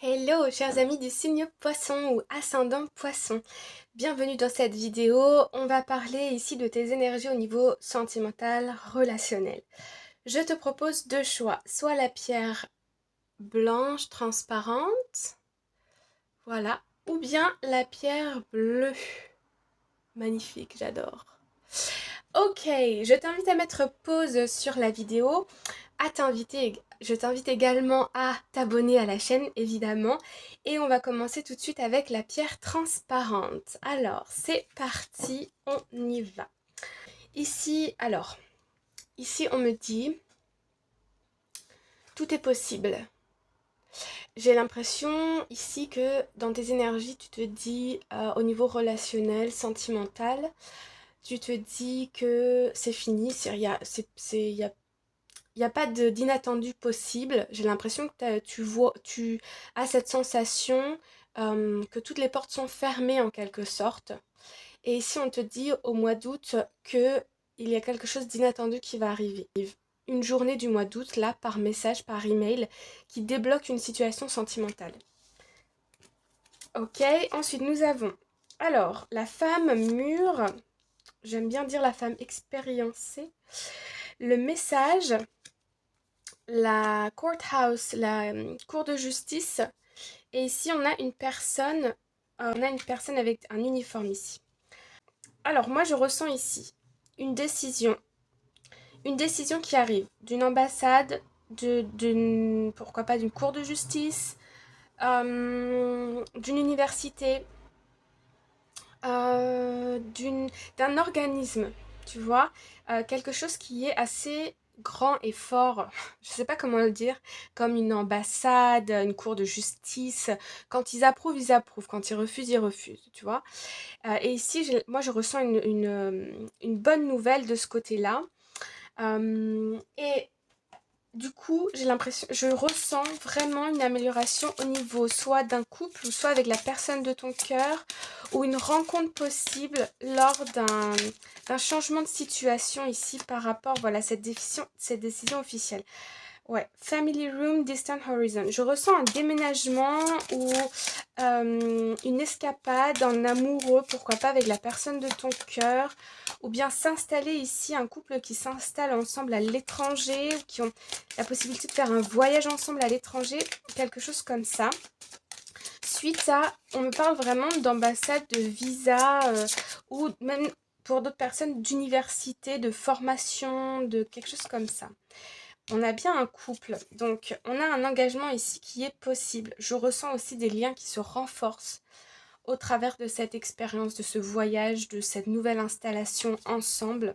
Hello chers amis du signe poisson ou ascendant poisson. Bienvenue dans cette vidéo. On va parler ici de tes énergies au niveau sentimental, relationnel. Je te propose deux choix. Soit la pierre blanche transparente, voilà, ou bien la pierre bleue. Magnifique, j'adore. Ok, je t'invite à mettre pause sur la vidéo, je t'invite également à t'abonner à la chaîne évidemment et on va commencer tout de suite avec la pierre transparente. Alors c'est parti, on y va. Ici on me dit tout est possible. J'ai l'impression ici que dans tes énergies tu te dis au niveau relationnel, sentimental, tu te dis que c'est fini, il n'y a pas d'inattendu possible. J'ai l'impression que tu as cette sensation que toutes les portes sont fermées en quelque sorte. Et ici, on te dit au mois d'août que il y a quelque chose d'inattendu qui va arriver. Une journée du mois d'août, là, par message, par email, qui débloque une situation sentimentale. Ok, ensuite nous avons, alors, la femme mûre, j'aime bien dire la femme expériencée. Le message, la courthouse, la cour de justice. Et ici, on a une personne avec un uniforme ici. Alors, moi, je ressens ici une décision. Une décision qui arrive d'une ambassade, pourquoi pas d'une cour de justice, d'une université, d'un organisme, tu vois, quelque chose qui est assez grand et fort, je sais pas comment le dire, comme une ambassade, une cour de justice. Quand ils approuvent, ils approuvent. Quand ils refusent, tu vois. Et ici, moi, je ressens une bonne nouvelle de ce côté-là. Et du coup, je ressens vraiment une amélioration au niveau soit d'un couple ou soit avec la personne de ton cœur ou une rencontre possible lors d'un changement de situation ici par rapport, voilà, cette décision officielle. Ouais, Family Room, Distant Horizon. Je ressens un déménagement ou une escapade en amoureux, pourquoi pas avec la personne de ton cœur, ou bien s'installer ici, un couple qui s'installe ensemble à l'étranger, ou qui ont la possibilité de faire un voyage ensemble à l'étranger, quelque chose comme ça. Suite à, on me parle vraiment d'ambassade, de visa, ou même pour d'autres personnes d'université, de formation, de quelque chose comme ça. On a bien un couple, donc on a un engagement ici qui est possible. Je ressens aussi des liens qui se renforcent au travers de cette expérience, de ce voyage, de cette nouvelle installation ensemble.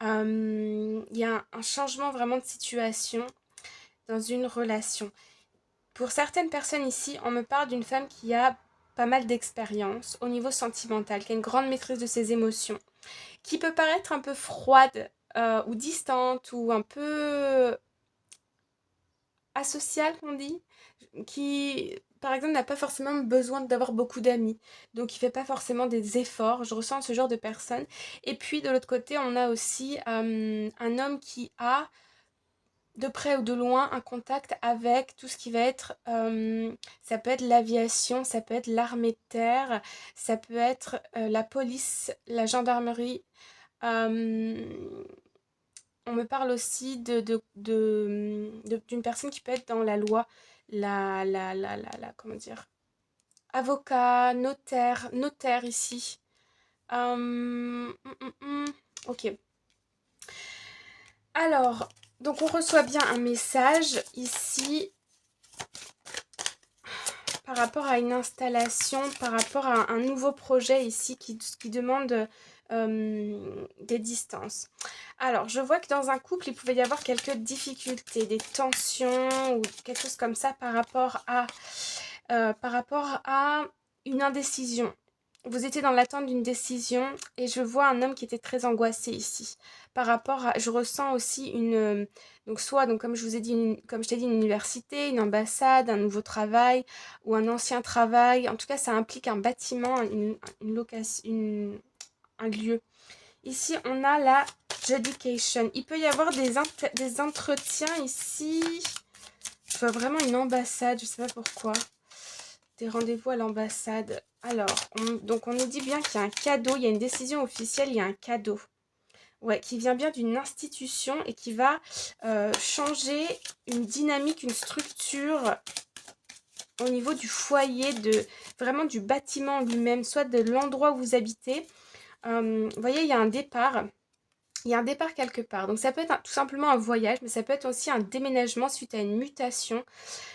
Il y a un changement vraiment de situation dans une relation. Pour certaines personnes ici, on me parle d'une femme qui a pas mal d'expérience au niveau sentimental, qui a une grande maîtrise de ses émotions, qui peut paraître un peu froide ou distante ou un peu asocial qu'on dit, qui par exemple n'a pas forcément besoin d'avoir beaucoup d'amis, donc il fait pas forcément des efforts. Je ressens ce genre de personne. Et puis de l'autre côté, on a aussi un homme qui a de près ou de loin un contact avec tout ce qui va être, ça peut être l'aviation, ça peut être l'armée de terre, ça peut être la police, la gendarmerie. euh, on me parle aussi d'une personne qui peut être dans la loi, comment dire, avocat, notaire ici. Ok. Alors, donc on reçoit bien un message ici par rapport à une installation, par rapport à un nouveau projet ici qui demande des distances. Alors, je vois que dans un couple, il pouvait y avoir quelques difficultés, des tensions ou quelque chose comme ça par rapport à une indécision. Vous étiez dans l'attente d'une décision et je vois un homme qui était très angoissé ici. Par rapport à, je ressens aussi donc comme je vous ai dit, comme je t'ai dit, une université, une ambassade, un nouveau travail ou un ancien travail. En tout cas, ça implique un bâtiment, une location, un lieu. Ici, on a la Judication. Il peut y avoir des entretiens ici. reçois vraiment une ambassade, je sais pas pourquoi. Des rendez-vous à l'ambassade. Alors, donc on nous dit bien qu'il y a un cadeau, il y a une décision officielle, il y a un cadeau. Ouais, qui vient bien d'une institution et qui va changer une dynamique, une structure au niveau du foyer, vraiment du bâtiment lui-même, soit de l'endroit où vous habitez. Vous voyez, il y a un départ. Il y a un départ quelque part. Donc ça peut être tout simplement un voyage, mais ça peut être aussi un déménagement suite à une mutation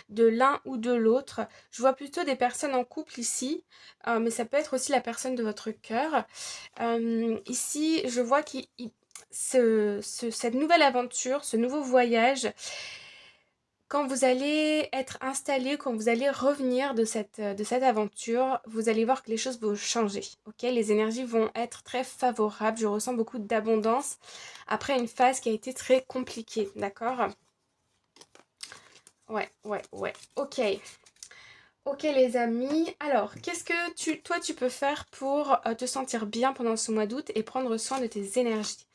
de l'un ou de l'autre. Je vois plutôt des personnes en couple ici, mais ça peut être aussi la personne de votre cœur. Ici, je vois que cette nouvelle aventure, ce nouveau voyage, quand vous allez être installé, quand vous allez revenir de cette aventure, vous allez voir que les choses vont changer. Ok, les énergies vont être très favorables. Je ressens beaucoup d'abondance après une phase qui a été très compliquée. D'accord? Ouais. Ok. Ok les amis, alors qu'est-ce que toi tu peux faire pour te sentir bien pendant ce mois d'août et prendre soin de tes énergies?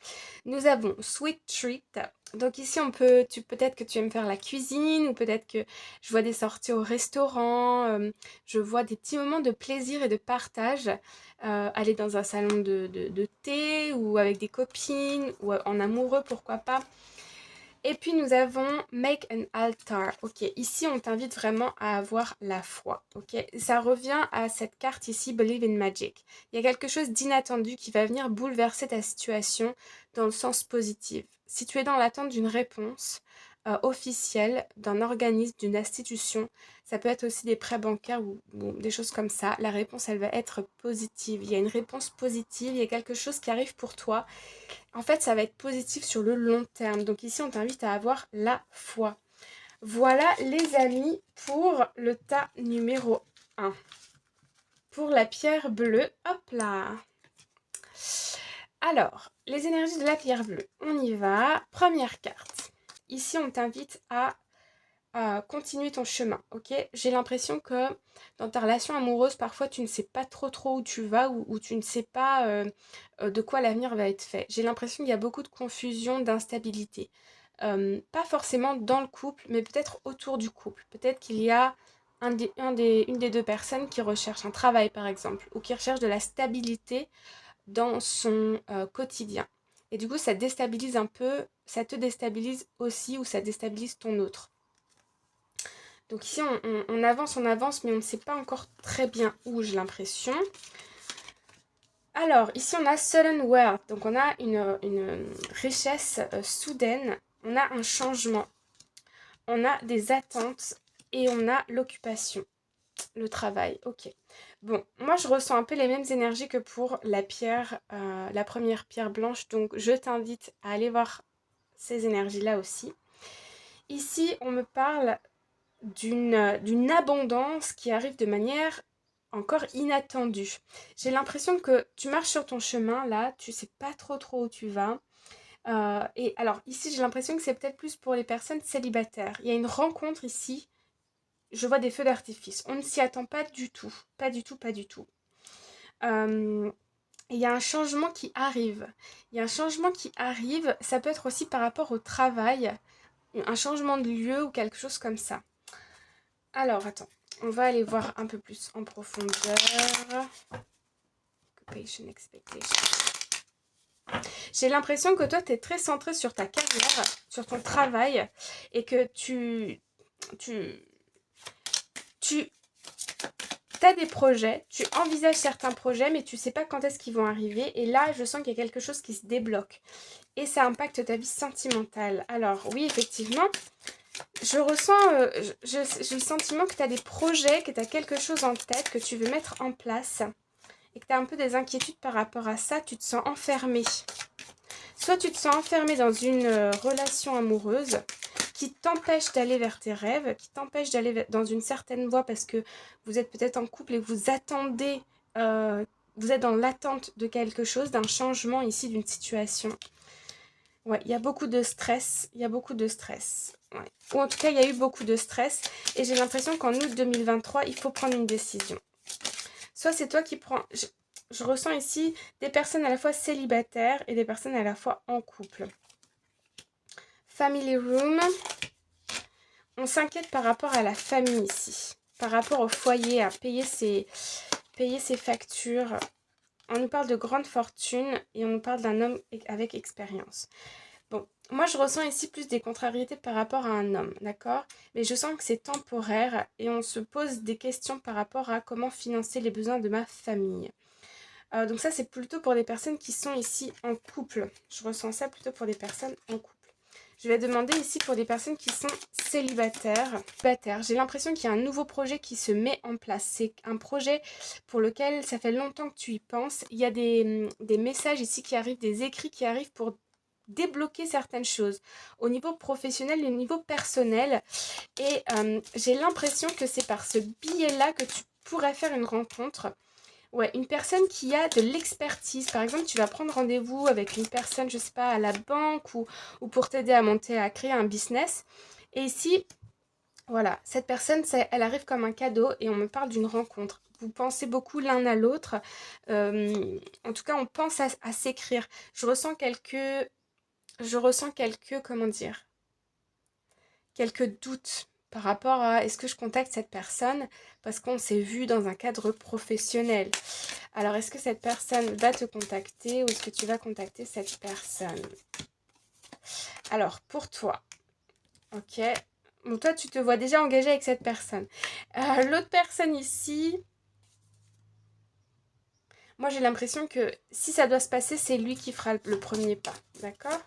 Nous avons Sweet Treat. Donc ici peut-être que tu aimes faire la cuisine ou peut-être que je vois des sorties au restaurant, je vois des petits moments de plaisir et de partage, aller dans un salon de thé ou avec des copines ou en amoureux pourquoi pas. Et puis nous avons Make an Altar. Ok, ici on t'invite vraiment à avoir la foi. Ok, ça revient à cette carte ici, Believe in Magic. Il y a quelque chose d'inattendu qui va venir bouleverser ta situation dans le sens positif. Si tu es dans l'attente d'une réponse officielle, d'un organisme, d'une institution, ça peut être aussi des prêts bancaires ou des choses comme ça. La réponse, elle va être positive. Il y a une réponse positive, il y a quelque chose qui arrive pour toi. En fait, ça va être positif sur le long terme. Donc ici, on t'invite à avoir la foi. Voilà les amis pour le tas numéro 1. Pour la pierre bleue, hop là. Alors, les énergies de la pierre bleue, on y va. Première carte. Ici, on t'invite à continuer ton chemin, ok? J'ai l'impression que dans ta relation amoureuse, parfois tu ne sais pas trop où tu vas ou tu ne sais pas de quoi l'avenir va être fait. J'ai l'impression qu'il y a beaucoup de confusion, d'instabilité. Pas forcément dans le couple, mais peut-être autour du couple. Peut-être qu'il y a une des deux personnes qui recherche un travail, par exemple, ou qui recherche de la stabilité dans son quotidien. Et du coup, ça déstabilise un peu, ça te déstabilise aussi ou ça déstabilise ton autre. Donc ici, on avance, mais on ne sait pas encore très bien où, j'ai l'impression. Alors, ici, on a sudden wealth. Donc, on a une richesse soudaine. On a un changement. On a des attentes. Et on a l'occupation. Le travail. Ok. Bon, moi, je ressens un peu les mêmes énergies que pour la pierre, la première pierre blanche. Donc, je t'invite à aller voir ces énergies-là aussi. Ici, on me parle d'une abondance qui arrive de manière encore inattendue. J'ai l'impression que tu marches sur ton chemin, là, tu sais pas trop où tu vas. Et alors, ici, j'ai l'impression que c'est peut-être plus pour les personnes célibataires. Il y a une rencontre ici, je vois des feux d'artifice. On ne s'y attend pas du tout. Pas du tout. Il y a un changement qui arrive. Ça peut être aussi par rapport au travail, un changement de lieu ou quelque chose comme ça. Alors, attends, on va aller voir un peu plus en profondeur. Occupation, expectation. J'ai l'impression que toi, tu es très centré sur ta carrière, sur ton travail, et que tu as des projets, tu envisages certains projets, mais tu sais pas quand est-ce qu'ils vont arriver. Et là, je sens qu'il y a quelque chose qui se débloque. Et ça impacte ta vie sentimentale. Alors, oui, effectivement, je ressens, j'ai le sentiment que tu as des projets, que tu as quelque chose en tête, que tu veux mettre en place et que tu as un peu des inquiétudes par rapport à ça, tu te sens enfermé. Soit tu te sens enfermé dans une relation amoureuse qui t'empêche d'aller vers tes rêves, qui t'empêche d'aller dans une certaine voie parce que vous êtes peut-être en couple et vous attendez, vous êtes dans l'attente de quelque chose, d'un changement ici, d'une situation. Ouais, il y a beaucoup de stress. Ouais. Ou en tout cas, il y a eu beaucoup de stress. Et j'ai l'impression qu'en août 2023, il faut prendre une décision. Soit c'est toi qui prends... Je ressens ici des personnes à la fois célibataires et des personnes à la fois en couple. Family Room. On s'inquiète par rapport à la famille ici. Par rapport au foyer, à payer ses factures. On nous parle de grande fortune et on nous parle d'un homme avec expérience. Bon, moi je ressens ici plus des contrariétés par rapport à un homme, d'accord? Mais je sens que c'est temporaire et on se pose des questions par rapport à comment financer les besoins de ma famille. Donc ça c'est plutôt pour des personnes qui sont ici en couple. Je ressens ça plutôt pour des personnes en couple. Je vais demander ici pour des personnes qui sont célibataires. J'ai l'impression qu'il y a un nouveau projet qui se met en place. C'est un projet pour lequel ça fait longtemps que tu y penses. Il y a des messages ici qui arrivent, des écrits qui arrivent pour débloquer certaines choses au niveau professionnel et au niveau personnel. Et j'ai l'impression que c'est par ce biais-là que tu pourrais faire une rencontre. Ouais, une personne qui a de l'expertise. Par exemple, tu vas prendre rendez-vous avec une personne, je sais pas, à la banque ou pour t'aider à monter, à créer un business. Et ici, voilà, cette personne, elle arrive comme un cadeau et on me parle d'une rencontre. Vous pensez beaucoup l'un à l'autre. En tout cas, on pense à s'écrire. Je ressens quelques, comment dire, quelques doutes par rapport à est-ce que je contacte cette personne parce qu'on s'est vu dans un cadre professionnel. Alors, est-ce que cette personne va te contacter ou est-ce que tu vas contacter cette personne? Alors, pour toi, ok. Bon, toi, tu te vois déjà engagé avec cette personne. L'autre personne ici, moi, j'ai l'impression que si ça doit se passer, c'est lui qui fera le premier pas, d'accord?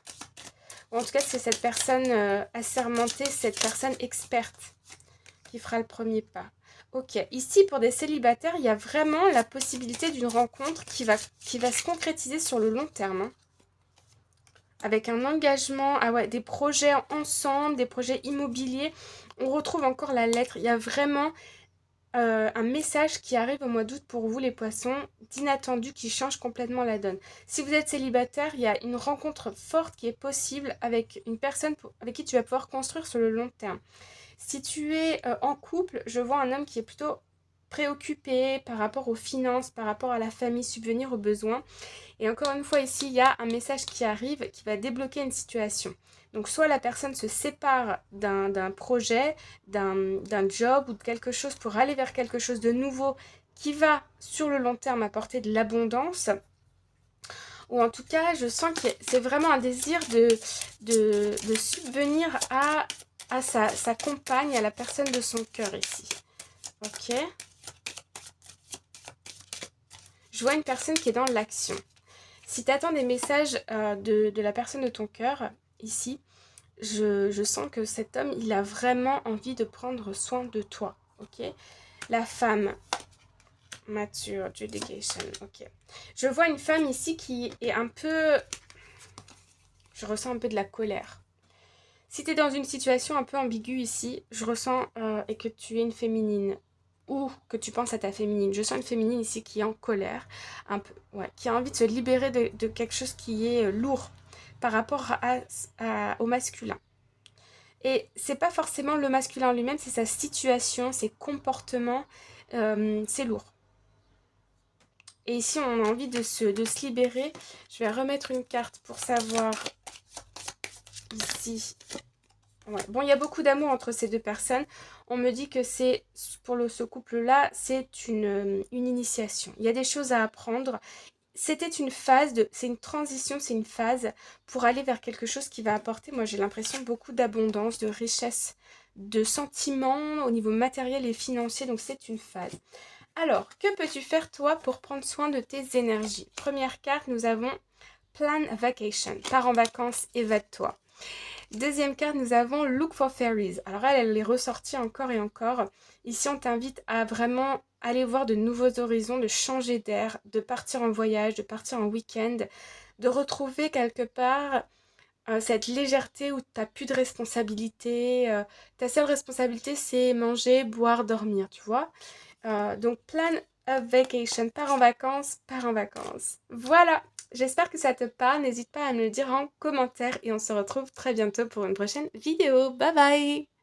Ou en tout cas, c'est cette personne assermentée, cette personne experte qui fera le premier pas. Ok, ici pour des célibataires, il y a vraiment la possibilité d'une rencontre qui va se concrétiser sur le long terme. Hein. Avec un engagement, ah ouais, des projets ensemble, des projets immobiliers. On retrouve encore la lettre. Il y a vraiment un message qui arrive au mois d'août pour vous les poissons, d'inattendu qui change complètement la donne. Si vous êtes célibataire, il y a une rencontre forte qui est possible avec une personne avec qui tu vas pouvoir construire sur le long terme. Si tu es en couple, je vois un homme qui est plutôt préoccupé par rapport aux finances, par rapport à la famille, subvenir aux besoins. Et encore une fois ici, il y a un message qui arrive qui va débloquer une situation. Donc soit la personne se sépare d'un projet, d'un job ou de quelque chose pour aller vers quelque chose de nouveau qui va sur le long terme apporter de l'abondance. Ou en tout cas, je sens que c'est vraiment un désir de subvenir à sa compagne, à la personne de son cœur ici. Ok. Je vois une personne qui est dans l'action. Si tu attends des messages de la personne de ton cœur, ici, je sens que cet homme, il a vraiment envie de prendre soin de toi. Ok. La femme, mature, dedication. Ok. Je vois une femme ici qui est un peu... Je ressens un peu de la colère. Si tu es dans une situation un peu ambiguë ici, je ressens et que tu es une féminine ou que tu penses à ta féminine. Je sens une féminine ici qui est en colère, un peu, ouais, qui a envie de se libérer de quelque chose qui est lourd par rapport au masculin. Et c'est pas forcément le masculin lui-même, c'est sa situation, ses comportements, c'est lourd. Et ici, on a envie de se libérer. Je vais remettre une carte pour savoir ici. Ouais. Bon, il y a beaucoup d'amour entre ces deux personnes. On me dit que c'est, pour ce couple-là, c'est une initiation. Il y a des choses à apprendre. C'était une phase, c'est une transition, c'est une phase pour aller vers quelque chose qui va apporter, moi j'ai l'impression, beaucoup d'abondance, de richesse, de sentiments au niveau matériel et financier. Donc c'est une phase. Alors, que peux-tu faire toi pour prendre soin de tes énergies? Première carte, nous avons Plan a Vacation. Pars en vacances, évade-toi. Deuxième carte, nous avons Look for Fairies. Alors elle est ressortie encore et encore. Ici, on t'invite à vraiment aller voir de nouveaux horizons, de changer d'air, de partir en voyage, de partir en week-end, de retrouver quelque part cette légèreté où tu n'as plus de responsabilité. Ta seule responsabilité, c'est manger, boire, dormir, tu vois. Donc, plan a vacation. Pars en vacances, pars en vacances. Voilà. J'espère que ça te parle. N'hésite pas à me le dire en commentaire et on se retrouve très bientôt pour une prochaine vidéo. Bye bye!